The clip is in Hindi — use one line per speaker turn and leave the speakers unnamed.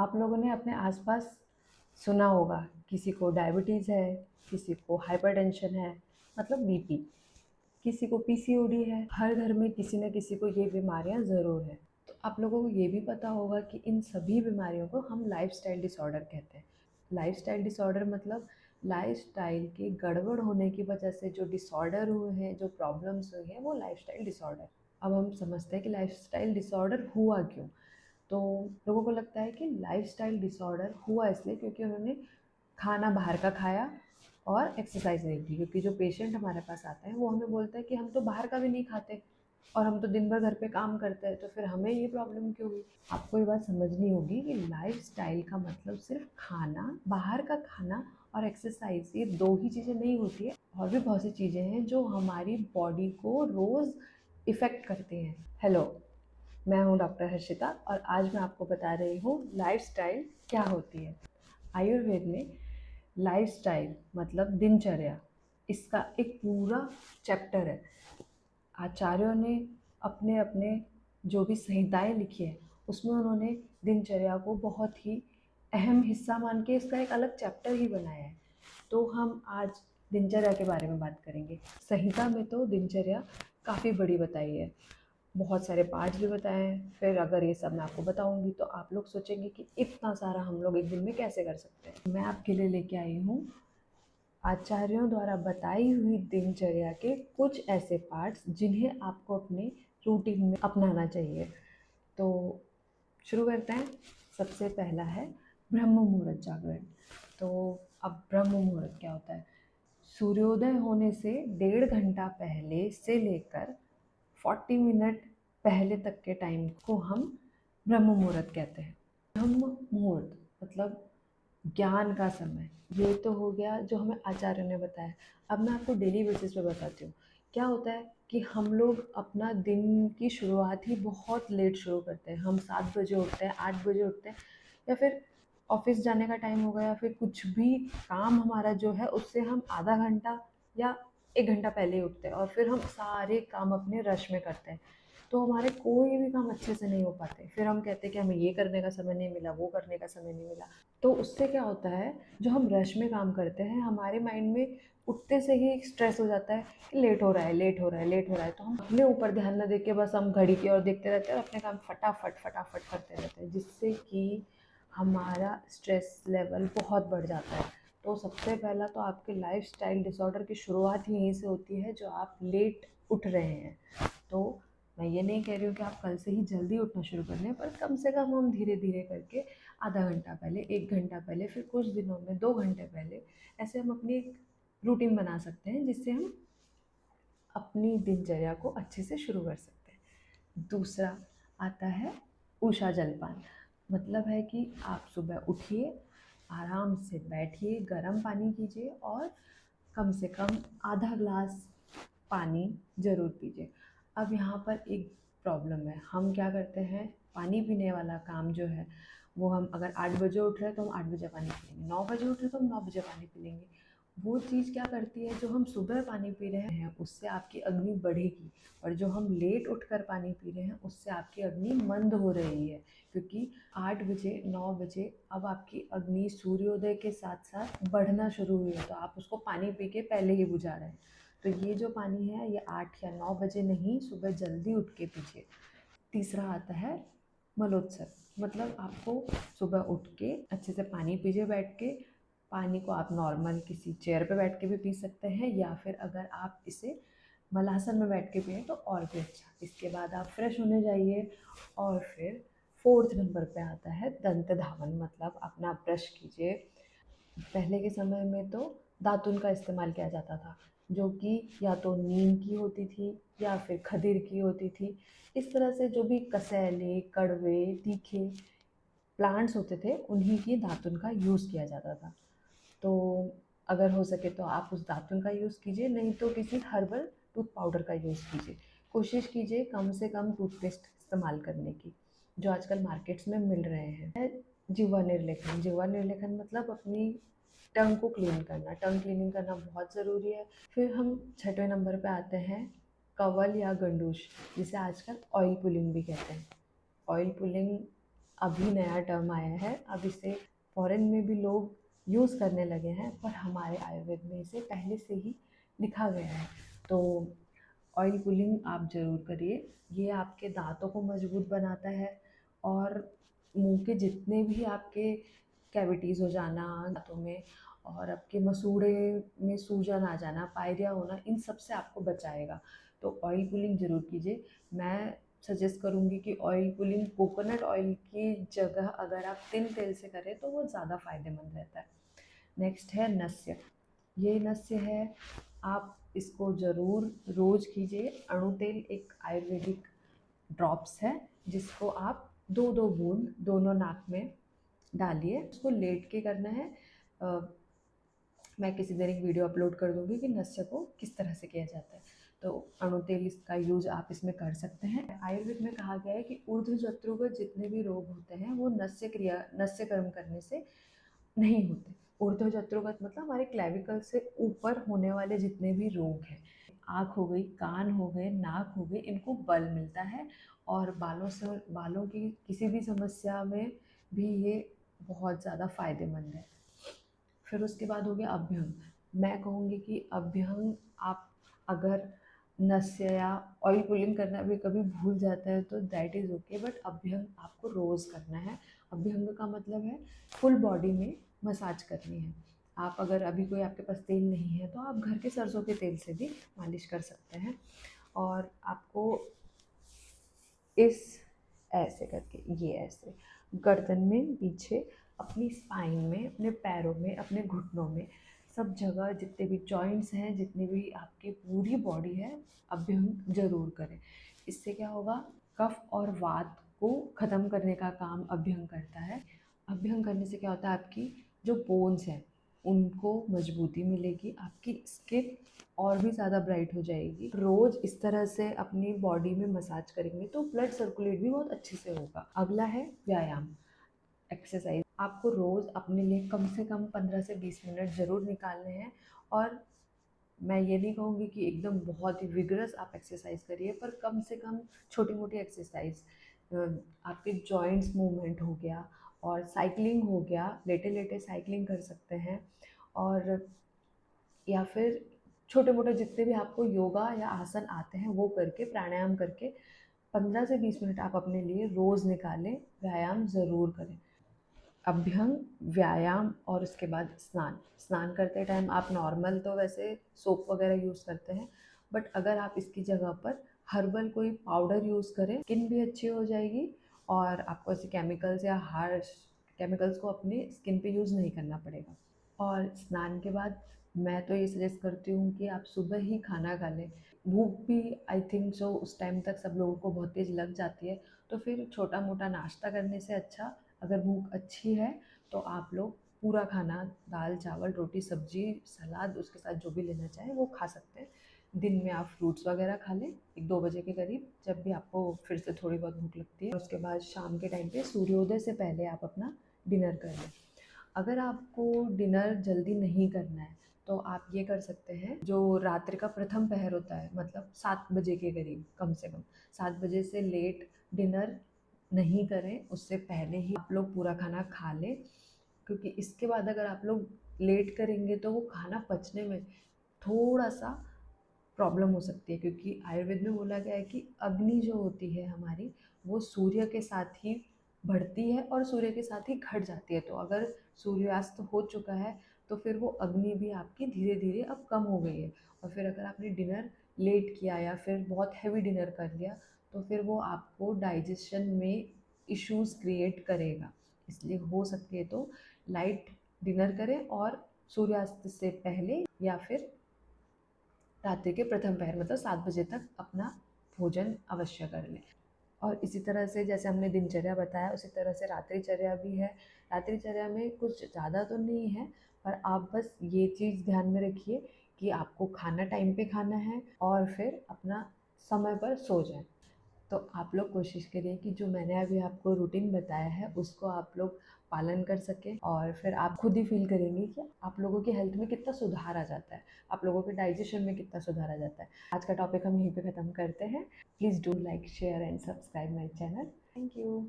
आप लोगों ने अपने आसपास सुना होगा, किसी को डायबिटीज़ है, किसी को हाइपरटेंशन है, मतलब बीपी, किसी को पीसीओडी है। हर घर में किसी न किसी को ये बीमारियां ज़रूर है। तो आप लोगों को ये भी पता होगा कि इन सभी बीमारियों को हम लाइफस्टाइल डिसऑर्डर कहते हैं। लाइफस्टाइल डिसऑर्डर मतलब लाइफस्टाइल के गड़बड़ होने की वजह से जो डिसऑर्डर हुए हैं, जो प्रॉब्लम्स हुई हैं, वो लाइफस्टाइल डिसऑर्डर। अब हम समझते हैं कि लाइफस्टाइल डिसऑर्डर हुआ क्यों। तो लोगों को लगता है कि लाइफस्टाइल डिसऑर्डर हुआ इसलिए क्योंकि उन्होंने खाना बाहर का खाया और एक्सरसाइज नहीं की। क्योंकि जो पेशेंट हमारे पास आता है वो हमें बोलता है कि हम तो बाहर का भी नहीं खाते और हम तो दिन भर घर पे काम करते हैं, तो फिर हमें ये प्रॉब्लम क्यों हुई। आपको ये बात समझनी होगी कि लाइफस्टाइल का मतलब सिर्फ खाना, बाहर का खाना और एक्सरसाइज, ये दो ही चीज़ें नहीं होती है। और भी बहुत सी चीज़ें हैं जो हमारी बॉडी को रोज़ इफ़ेक्ट करती हैं। हेलो, मैं हूँ डॉक्टर हर्षिता और आज मैं आपको बता रही हूँ लाइफस्टाइल क्या होती है। आयुर्वेद में लाइफस्टाइल मतलब दिनचर्या, इसका एक पूरा चैप्टर है। आचार्यों ने अपने अपने जो भी संहिताएं लिखी है उसमें उन्होंने दिनचर्या को बहुत ही अहम हिस्सा मान के इसका एक अलग चैप्टर ही बनाया है। तो हम आज दिनचर्या के बारे में बात करेंगे। संहिता में तो दिनचर्या काफ़ी बड़ी बताई है, बहुत सारे पार्ट्स भी बताए हैं। फिर अगर ये सब मैं आपको बताऊंगी तो आप लोग सोचेंगे कि इतना सारा हम लोग एक दिन में कैसे कर सकते हैं। मैं आपके लिए लेके आई हूँ आचार्यों द्वारा बताई हुई दिनचर्या के कुछ ऐसे पार्ट्स जिन्हें आपको अपने रूटीन में अपनाना चाहिए। तो शुरू करते हैं। सबसे पहला है ब्रह्म मुहूर्त जागरण। तो अब ब्रह्म मुहूर्त क्या होता है? सूर्योदय होने से 1.5 घंटा पहले से लेकर 40 मिनट पहले तक के टाइम को हम ब्रह्म मुहूर्त कहते हैं। ब्रह्म मुहूर्त मतलब ज्ञान का समय। ये तो हो गया जो हमें आचार्य ने बताया। अब मैं आपको डेली बेसिस पे बताती हूँ। क्या होता है कि हम लोग अपना दिन की शुरुआत ही बहुत लेट शुरू करते हैं। हम 7 बजे उठते हैं, 8 बजे उठते हैं, या फिर ऑफिस जाने का टाइम हो गया या फिर कुछ भी काम हमारा जो है उससे हम आधा घंटा या 1 घंटा पहले ही उठते हैं और फिर हम सारे काम अपने रश में करते हैं। तो हमारे कोई भी काम अच्छे से नहीं हो पाते। फिर हम कहते हैं कि हमें ये करने का समय नहीं मिला, वो करने का समय नहीं मिला। तो उससे क्या होता है, जो हम रश में काम करते हैं हमारे माइंड में उठते से ही स्ट्रेस हो जाता है कि लेट हो रहा है, लेट हो रहा है, लेट हो रहा है। तो हम अपने ऊपर ध्यान न दे के बस हम घड़ी की ओर देखते रहते हैं और अपने काम फटाफट फटाफट करते रहते हैं, जिससे कि हमारा स्ट्रेस लेवल बहुत बढ़ जाता है। तो सबसे पहला तो आपके लाइफस्टाइल डिसऑर्डर की शुरुआत ही यहीं से होती है, जो आप लेट उठ रहे हैं। तो मैं ये नहीं कह रही हूँ कि आप कल से ही जल्दी उठना शुरू कर लें, पर कम से कम हम धीरे धीरे करके आधा घंटा पहले, 1 घंटा पहले, फिर कुछ दिनों में 2 घंटे पहले, ऐसे हम अपनी एक रूटीन बना सकते हैं जिससे हम अपनी दिनचर्या को अच्छे से शुरू कर सकते हैं। दूसरा आता है उषा जलपान। मतलब है कि आप सुबह उठिए, आराम से बैठिए, गर्म पानी कीजिए और कम से कम आधा ग्लास पानी ज़रूर पीजिए। अब यहाँ पर एक प्रॉब्लम है, हम क्या करते हैं, पानी पीने वाला काम जो है वो हम अगर 8 बजे उठ रहे हैं तो हम 8 बजे पानी पी लेंगे, 9 बजे उठ रहे हैं तो हम 9 बजे पानी पी लेंगे। वो चीज़ क्या करती है, जो हम सुबह पानी पी रहे हैं उससे आपकी अग्नि बढ़ेगी, और जो हम लेट उठकर पानी पी रहे हैं उससे आपकी अग्नि मंद हो रही है। क्योंकि 8 बजे, 9 बजे अब आपकी अग्नि सूर्योदय के साथ साथ बढ़ना शुरू हुई है, तो आप उसको पानी पी के पहले ही बुझा रहे हैं। तो ये जो पानी है ये 8 या 9 बजे नहीं, सुबह जल्दी उठ के पीजिए। तीसरा आता है मलोत्सव। मतलब आपको सुबह उठ के अच्छे से पानी पीजिए बैठ के। पानी को आप नॉर्मल किसी चेयर पे बैठ के भी पी सकते हैं, या फिर अगर आप इसे मलासन में बैठ के पिए तो और भी अच्छा। इसके बाद आप फ्रेश होने जाइए और फिर 4th नंबर पे आता है दंत धावन। मतलब अपना ब्रश कीजिए। पहले के समय में तो दातुन का इस्तेमाल किया जाता था, जो कि या तो नीम की होती थी या फिर खदीर की होती थी। इस तरह से जो भी कसैले, कड़वे, तीखे प्लांट्स होते थे उन्हीं की दातुन का यूज़ किया जाता था। तो अगर हो सके तो आप उस दातुन का यूज़ कीजिए, नहीं तो किसी हर्बल टूथ पाउडर का यूज़ कीजिए। कोशिश कीजिए कम से कम टूथपेस्ट इस्तेमाल करने की, जो आजकल मार्केट्स में मिल रहे हैं। जिह्वा निर्लेखन। जिह्वा निर्लेखन मतलब अपनी टंग को क्लीन करना। टंग क्लीनिंग करना बहुत ज़रूरी है। फिर हम 6वें नंबर पे आते हैं कवल या गंडूश, जिसे आजकल ऑयल पुलिंग भी कहते हैं। ऑयल पुलिंग अभी नया टर्म आया है, अब इसे फॉरेन में भी लोग यूज़ करने लगे हैं, पर हमारे आयुर्वेद में इसे पहले से ही लिखा गया है। तो ऑयल पुलिंग आप ज़रूर करिए, ये आपके दांतों को मजबूत बनाता है और मुंह के जितने भी आपके कैविटीज़ हो जाना दांतों में और आपके मसूड़े में सूजन आ जाना, पायरिया होना, इन सब से आपको बचाएगा। तो ऑयल पुलिंग ज़रूर कीजिए। मैं सजेस्ट करूँगी कि ऑयल पुलिंग कोकोनट ऑयल की जगह अगर आप तिल तेल से करें तो वो ज़्यादा फ़ायदेमंद रहता है। नेक्स्ट है नस्य। ये नस्य है, आप इसको ज़रूर रोज़ कीजिए। अणु तेल एक आयुर्वेदिक ड्रॉप्स है जिसको आप दो दो बूंद दोनों नाक में डालिए, उसको लेट के करना है। अ, मैं किसी दिन एक वीडियो अपलोड कर दूंगी कि नस्य को किस तरह से किया जाता है। तो अणु तेल इसका यूज आप इसमें कर सकते हैं। आयुर्वेद में कहा गया है कि ऊर्ध्व जत्रुगत जितने भी रोग होते हैं वो नस्य कर्म करने से नहीं होते। ऊर्ध्व जत्रुगत मतलब हमारे क्लेविकल से ऊपर होने वाले जितने भी रोग हैं, आँख हो गई, कान हो गए, नाक हो गए, इनको बल मिलता है और बालों की किसी भी समस्या में भी ये बहुत ज़्यादा फायदेमंद है। फिर उसके बाद हो गया अभ्यंग। मैं कहूँगी कि अभ्यंग आप अगर नस्य या ऑयल पुलिंग करना भी कभी भूल जाता है तो दैट इज़ ओके, बट अभ्यंग आपको रोज़ करना है। अभ्यंग का मतलब है फुल बॉडी में मसाज करनी है। आप अगर अभी कोई आपके पास तेल नहीं है तो आप घर के सरसों के तेल से भी मालिश कर सकते हैं। और आपको इस ऐसे करके, ये ऐसे गर्दन में पीछे, अपनी स्पाइन में, अपने पैरों में, अपने घुटनों में, सब जगह जितने भी जॉइंट्स हैं, जितनी भी आपकी पूरी बॉडी है, अभ्यंग जरूर करें। इससे क्या होगा, कफ और वात को ख़त्म करने का काम अभ्यंग करता है। अभ्यंग करने से क्या होता है, आपकी जो बोन्स हैं उनको मजबूती मिलेगी, आपकी स्किन और भी ज़्यादा ब्राइट हो जाएगी। रोज़ इस तरह से अपनी बॉडी में मसाज करेंगे तो ब्लड सर्कुलेट भी बहुत अच्छे से होगा। अगला है व्यायाम, एक्सरसाइज। आपको रोज़ अपने लिए कम से कम 15 से 20 मिनट ज़रूर निकालने हैं। और मैं ये नहीं कहूँगी कि एकदम बहुत ही विगरस आप एक्सरसाइज करिए, पर कम से कम छोटी मोटी एक्सरसाइज, आपके जॉइंट्स मूवमेंट हो गया और साइकिलिंग हो गया, लेटे लेटे साइकिलिंग कर सकते हैं। और या फिर छोटे मोटे जितने भी आपको योगा या आसन आते हैं वो करके, प्राणायाम करके 15 से 20 मिनट आप अपने लिए रोज़ निकालें, व्यायाम ज़रूर करें। अभ्यंग, व्यायाम और उसके बाद स्नान। स्नान करते टाइम आप नॉर्मल तो वैसे सोप वगैरह यूज़ करते हैं, बट अगर आप इसकी जगह पर हर्बल कोई पाउडर यूज़ करें, स्किन भी अच्छी हो जाएगी और आपको ऐसे केमिकल्स या हार्श केमिकल्स को अपनी स्किन पे यूज़ नहीं करना पड़ेगा। और स्नान के बाद मैं तो ये सजेस्ट करती हूँ कि आप सुबह ही खाना खा लें। भूख भी आई थिंक सो उस टाइम तक सब लोगों को बहुत तेज़ लग जाती है, तो फिर छोटा मोटा नाश्ता करने से अच्छा, अगर भूख अच्छी है तो आप लोग पूरा खाना, दाल चावल रोटी सब्जी सलाद उसके साथ जो भी लेना चाहें वो खा सकते हैं। दिन में आप फ्रूट्स वगैरह खा लें 1-2 बजे के करीब, जब भी आपको फिर से थोड़ी बहुत भूख लगती है। उसके बाद शाम के टाइम पे सूर्योदय से पहले आप अपना डिनर कर लें। अगर आपको डिनर जल्दी नहीं करना है तो आप ये कर सकते हैं, जो रात्रि का प्रथम पहर होता है, मतलब 7 बजे के करीब, कम से कम 7 बजे से लेट डिनर नहीं करें, उससे पहले ही आप लोग पूरा खाना खा लें। क्योंकि इसके बाद अगर आप लोग लेट करेंगे तो वो खाना पचने में थोड़ा सा प्रॉब्लम हो सकती है, क्योंकि आयुर्वेद में बोला गया है कि अग्नि जो होती है हमारी, वो सूर्य के साथ ही बढ़ती है और सूर्य के साथ ही घट जाती है। तो अगर सूर्यास्त हो चुका है तो फिर वो अग्नि भी आपकी धीरे धीरे अब कम हो गई है। और फिर अगर आपने डिनर लेट किया या फिर बहुत हैवी डिनर कर लिया तो फिर वो आपको डाइजेशन में इश्यूज क्रिएट करेगा। इसलिए हो सके तो लाइट डिनर करें और सूर्यास्त से पहले या फिर रात्रि के प्रथम पहर मतलब 7 बजे तक अपना भोजन अवश्य कर लें। और इसी तरह से जैसे हमने दिनचर्या बताया, उसी तरह से रात्रिचर्या भी है। रात्रिचर्या में कुछ ज़्यादा तो नहीं है, पर आप बस ये चीज़ ध्यान में रखिए कि आपको खाना टाइम पे खाना है और फिर अपना समय पर सो जाएं। तो आप लोग कोशिश करिए कि जो मैंने अभी आपको रूटीन बताया है उसको आप लोग पालन कर सकें, और फिर आप खुद ही फील करेंगे कि आप लोगों की हेल्थ में कितना सुधार आ जाता है, आप लोगों के डाइजेशन में कितना सुधार आ जाता है। आज का टॉपिक हम यहीं पे ख़त्म करते हैं। Please do like share and subscribe my channel. Thank you.